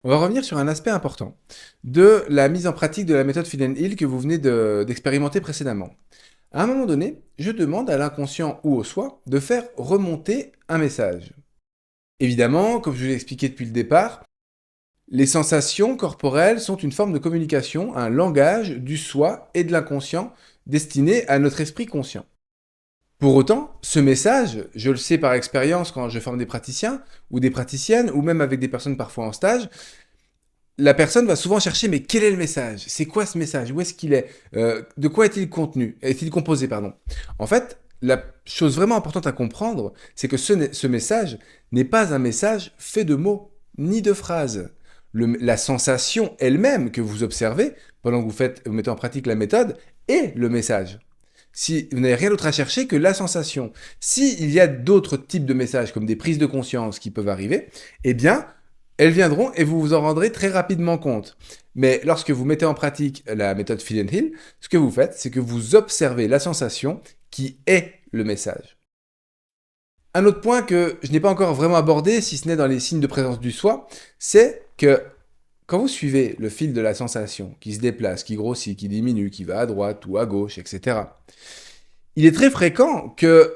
On va revenir sur un aspect important de la mise en pratique de la méthode Feed and Heal que vous venez d'expérimenter précédemment. À un moment donné, je demande à l'inconscient ou au soi de faire remonter un message. Évidemment, comme je vous l'ai expliqué depuis le départ, les sensations corporelles sont une forme de communication, un langage du soi et de l'inconscient destiné à notre esprit conscient. Pour autant, ce message, je le sais par expérience quand je forme des praticiens ou des praticiennes, ou même avec des personnes parfois en stage, la personne va souvent chercher, mais quel est le message? C'est quoi ce message? Où est-ce qu'il est? De quoi est-il contenu? Est-il composé, pardon? En fait, la chose vraiment importante à comprendre, c'est que ce message n'est pas un message fait de mots, ni de phrases. La sensation elle-même que vous observez pendant que vous mettez en pratique la méthode est le message. Si vous n'avez rien d'autre à chercher que la sensation. S'il y a d'autres types de messages, comme des prises de conscience qui peuvent arriver, eh bien, elles viendront et vous vous en rendrez très rapidement compte. Mais lorsque vous mettez en pratique la méthode Feel and Heal, ce que vous faites, c'est que vous observez la sensation qui est le message. Un autre point que je n'ai pas encore vraiment abordé, si ce n'est dans les signes de présence du soi, c'est que quand vous suivez le fil de la sensation qui se déplace, qui grossit, qui diminue, qui va à droite ou à gauche, etc., il est très fréquent que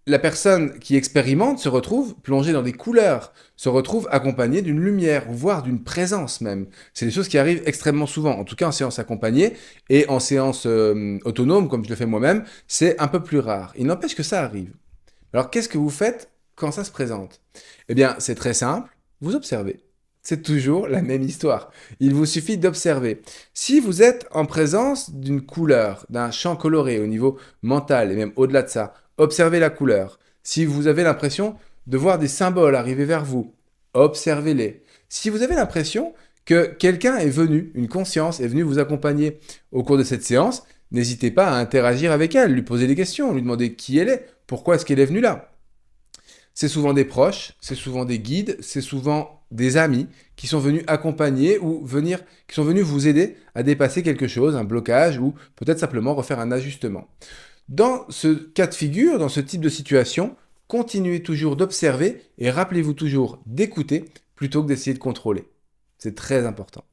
la personne qui expérimente se retrouve plongée dans des couleurs, se retrouve accompagnée d'une lumière, voire d'une présence même. C'est des choses qui arrivent extrêmement souvent, en tout cas en séance accompagnée, et en séance autonome, comme je le fais moi-même, c'est un peu plus rare. Il n'empêche que ça arrive. Alors qu'est-ce que vous faites quand ça se présente? Eh bien, c'est très simple, vous observez. C'est toujours la même histoire. Il vous suffit d'observer. Si vous êtes en présence d'une couleur, d'un champ coloré au niveau mental et même au-delà de ça, observez la couleur. Si vous avez l'impression de voir des symboles arriver vers vous, observez-les. Si vous avez l'impression que quelqu'un est venu, une conscience est venue vous accompagner au cours de cette séance, n'hésitez pas à interagir avec elle, lui poser des questions, lui demander qui elle est, pourquoi est-ce qu'elle est venue là. C'est souvent des proches, c'est souvent des guides, c'est souvent des amis qui sont venus accompagner ou qui sont venus vous aider à dépasser quelque chose, un blocage ou peut-être simplement refaire un ajustement. Dans ce cas de figure, dans ce type de situation, continuez toujours d'observer et rappelez-vous toujours d'écouter plutôt que d'essayer de contrôler. C'est très important.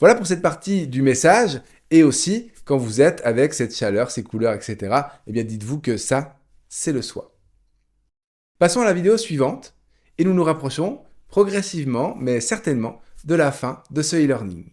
Voilà pour cette partie du message et aussi quand vous êtes avec cette chaleur, ces couleurs, etc. Eh bien dites-vous que ça, c'est le soi. Passons à la vidéo suivante et nous nous rapprochons progressivement mais certainement de la fin de ce e-learning.